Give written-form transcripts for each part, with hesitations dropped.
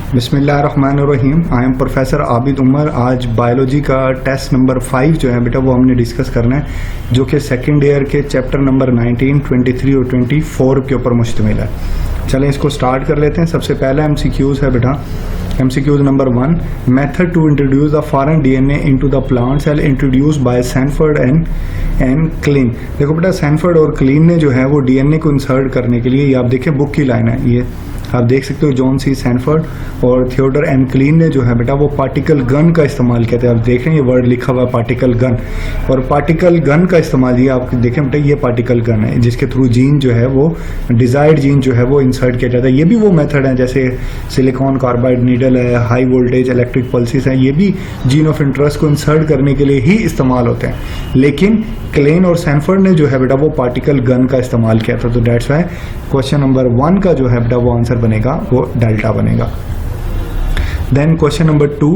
बिस्मिल्लाहिर्रहमानिर्रहीम। I am professor Abid Umar. आज biology का टेस्ट नंबर 5 जो है बेटा वो हमने डिस्कस करना है, जो कि सेकेंड ईयर के चैप्टर नंबर 19, 23 और 24 के ऊपर मुश्तमिल है। चलें इसको स्टार्ट कर लेते हैं। सबसे पहला MCQs है बेटा। MCQs number 1, method to introduce the foreign DNA into the plant cell introduce by Sanford and Klein. देखो बेटा सैनफोर्ड और क्लीन ने जो है वो DNA को इंसर्ट करने के लिए, ये आप देखें बुक की लाइन है, ये आप देख सकते हो, जॉन सी सैनफोर्ड और थियोडर एन क्लीन ने जो है बेटा वो पार्टिकल गन का इस्तेमाल किया था। आप देख रहे हैं ये वर्ड लिखा हुआ है पार्टिकल गन, और पार्टिकल गन का इस्तेमाल ये आप देखें बेटा ये पार्टिकल गन है जिसके थ्रू जीन जो है वो डिजायर्ड जीन जो है वो इंसर्ट किया जाता है। ये भी वो मेथड है जैसे सिलिकॉन कार्बाइड नीडल है, हाई वोल्टेज इलेक्ट्रिक पल्सेस है, ये भी जीन ऑफ इंटरेस्ट को इंसर्ट करने के लिए ही इस्तेमाल होते हैं। लेकिन क्लेन और सैनफोर्ड ने जो है बेटा वो पार्टिकल गन का इस्तेमाल किया था। तो डेट्स वाई क्वेश्चन नंबर 1 का जो है बेटा वो आंसर बनेगा वो डेल्टा बनेगा। Then question number 2,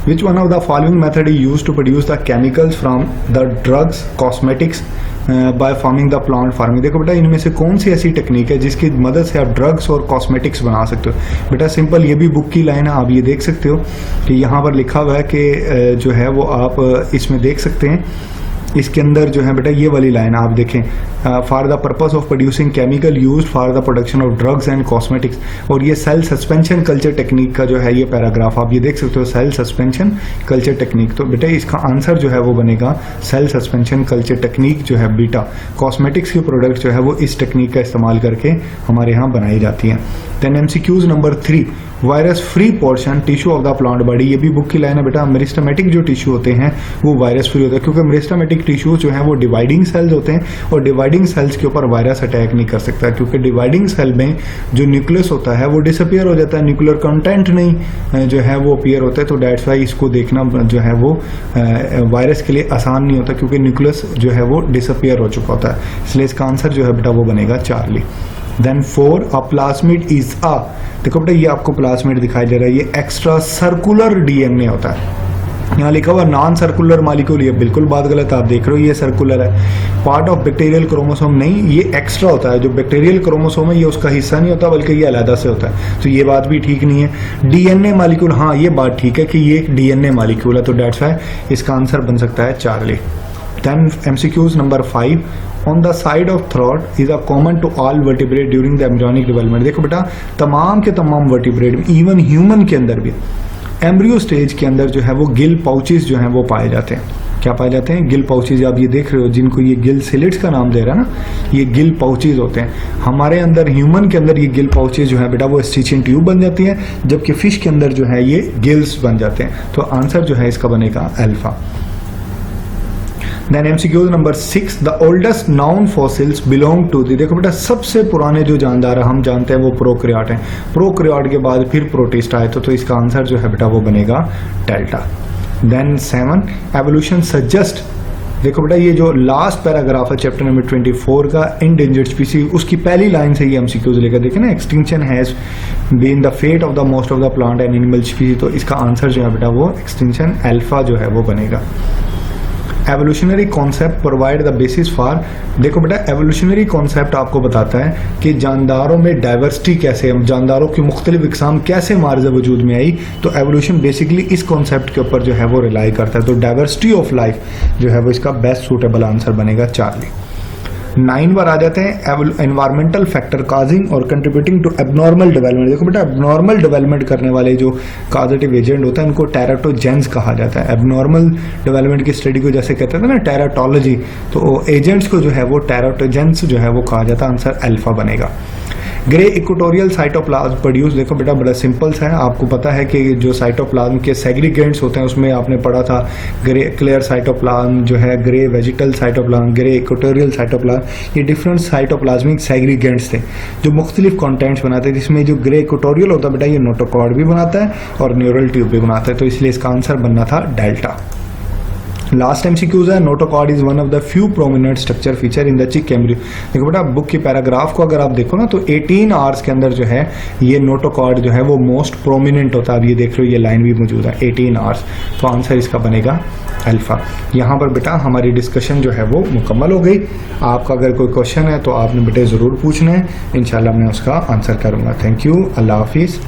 which one of the following method is used to produce the chemicals from the drugs cosmetics by forming the plant farming. देखो बेटा इनमें से कौन सी ऐसी टेक्निक है जिसकी मदद से आप ड्रग्स और कॉस्मेटिक्स बना सकते हो। बेटा सिंपल, ये भी बुक की लाइन है, आप ये देख सकते हो कि यहाँ पर लिखा हुआ है कि जो है वो आप इसमें देख सकते हैं, इसके अंदर जो है बेटा ये वाली लाइन आप देखें, for the purpose of producing chemical used for the production of drugs and cosmetics. और ये सेल सस्पेंशन कल्चर टेक्निक का जो है ये पैराग्राफ आप ये देख सकते हो, सेल सस्पेंशन कल्चर टेक्निक। तो बेटा इसका आंसर जो है वो बनेगा सेल सस्पेंशन कल्चर टेक्निक जो है बीटा। कॉस्मेटिक्स की प्रोडक्ट जो है वो इस टेक्निक का इस्तेमाल करके हमारे यहाँ बनाई जाती हैं। Then MCQs number 3, virus free portion tissue of the plant body. ये भी बुक की लाइन है बेटा। मेरिस्टेमेटिक जो टिश्यू होते हैं वो वायरस फ्री होता है, क्योंकि मेरिस्टेमेटिक टिश्यू जो है वो डिवाइडिंग सेल्स होते हैं और डिवाइडिंग सेल्स के ऊपर वायरस अटैक नहीं कर सकता, क्योंकि डिवाइडिंग सेल में जो न्यूक्लियस होता है वो डिसअपियर हो जाता है, न्यूक्लियर कंटेंट नहीं जो है वो अपीयर होता है। तो डेट्स वाई इसको देखना जो है वो वायरस के लिए आसान नहीं होता, क्योंकि न्यूक्लियस जो है वो डिसअपियर हो चुका होता है। इसलिए इसका आंसर जो है बेटा वो बनेगा Charlie. Then 4, a plasmid is a. देखो बेटा ये आपको प्लाज्मिड दिखाई दे रहा है, ये एक्स्ट्रा सर्कुलर DNA होता है। यहाँ लिखा हुआ नॉन सर्कुलर मॉलिक्यूल, ये बिल्कुल बात गलत है। आप देख रहे हो ये सर्कुलर है, पार्ट ऑफ बैक्टीरियल क्रोमोसोम नहीं, ये एक्स्ट्रा होता है। जो बैक्टीरियल क्रोमोसोम है ये उसका हिस्सा नहीं होता, बल्कि ये अलग से होता है। तो ये बात भी ठीक नहीं है। DNA मॉलिक्यूल, हाँ ये बात ठीक है कि ये एक DNA मॉलिक्यूल है। तो डेट्स वाई इसका आंसर बन सकता है Charlie. Then MCQs number 5, on the side of throat is a common to all vertebrate during the embryonic development. देखो बेटा तमाम के तमाम वर्टिब्रेट, इवन ह्यूमन के अंदर भी एम्ब्रियो स्टेज के अंदर जो है वो गिल पाउचेस जो हैं वो पाए जाते हैं। क्या पाए जाते हैं? गिल पाउचेस। आप ये देख रहे हो जिनको ये गिल सिलिट्स का नाम दे रहा है ना, ये गिल पाउचेस होते हैं। हमारे अंदर ह्यूमन के अंदर ये गिल पाउचेस जो है बेटा वो स्टिचिंग ट्यूब बन जाती है, जबकि फिश के अंदर जो है ये गिल्स बन जाते हैं। तो आंसर जो है इसका बनेगा alpha. Then MCQs number 6, the oldest known fossils belong to the. देखो बेटा सबसे पुराने जो जानदार हम जानते हैं वो प्रोक्रियाट हैं। प्रोक्रियाट के बाद फिर प्रोटिस्ट आए, तो इसका आंसर जो है बेटा वो बनेगा डेल्टा। Then 7, evolution suggest. देखो बेटा ये जो लास्ट पैराग्राफ है चैप्टर नंबर 24 का, इंडेंजर्ड स्पीसीज, उसकी पहली लाइन से ये MCQs लेकर देखें ना, extinction has been the fate of the most of the plant and animal species. तो इसका आंसर जो है बेटा वो एक्सटिंक्शन अल्फा जो है वो बनेगा। Evolutionary concept provide the basis for. देखो बेटा एवोल्यूशनरी कॉन्सेप्ट आपको बताता है कि जानदारों में डाइवर्सिटी कैसे, जानदारों की मुख्तलिफ इकसाम कैसे मार्ज वजूद में आई। तो एवोल्यूशन बेसिकली इस कॉन्सेप्ट के ऊपर जो है वो रिलाई करता है। तो डाइवर्सिटी ऑफ लाइफ जो है वो इसका बेस्ट सूटेबल आंसर बनेगा चार्ली। 9 बार आ जाते हैं, एनवायरमेंटल फैक्टर काजिंग और कंट्रीब्यूटिंग टू एबनॉर्मल डेवलपमेंट। देखो बेटा एबनॉर्मल डेवलपमेंट करने वाले जो काजेटिव एजेंट होता है उनको टेराटोजेंस कहा जाता है। एबनॉर्मल डेवलपमेंट की स्टडी को जैसे कहते थे ना टेराटोलॉजी, तो एजेंट्स को जो है वो टेराटोजेंस जो है वो कहा जाता है। आंसर अल्फा बनेगा। Grey equatorial cytoplasm produce. देखो बेटा बड़ा सिंपल सा है, आपको पता है कि जो साइटोप्लाज्म के सेग्रीगेंट्स होते हैं उसमें आपने पढ़ा था ग्रे क्लियर साइटोप्लाज्म जो है, grey vegetal cytoplasm, grey equatorial cytoplasm, ये डिफरेंट साइटोप्लाज्मिक सेग्रीगेंट्स थे जो मुख्तलिफ कॉन्टेंट्स बनाते हैं। जिसमें जो ग्रे इक्वेटोरियल होता है बेटा ये नोटोकॉर्ड भी बनाता है और न्यूरल ट्यूब भी बनाता है। तो इसलिए इसका आंसर बनना था डेल्टा। लास्ट MCQs है, notochord is one of the few prominent structure feature in the चिक एम्ब्रियो। देखो बेटा बुक की पैराग्राफ को अगर आप देखो ना तो 18 आवर्स के अंदर जो है ये नोटोकॉर्ड जो है वो मोस्ट प्रोमिनेंट होता है। अब ये देख रहे हो ये लाइन भी मौजूद है 18 आवर्स। तो आंसर इसका बनेगा अल्फा। यहाँ पर बेटा हमारी डिस्कशन जो है वो मुकम्मल हो गई। आपका अगर कोई क्वेश्चन है तो आपने बेटे ज़रूर पूछना है, इंशाल्लाह मैं उसका आंसर करूँगा। थैंक यू, अल्लाह हाफिज़।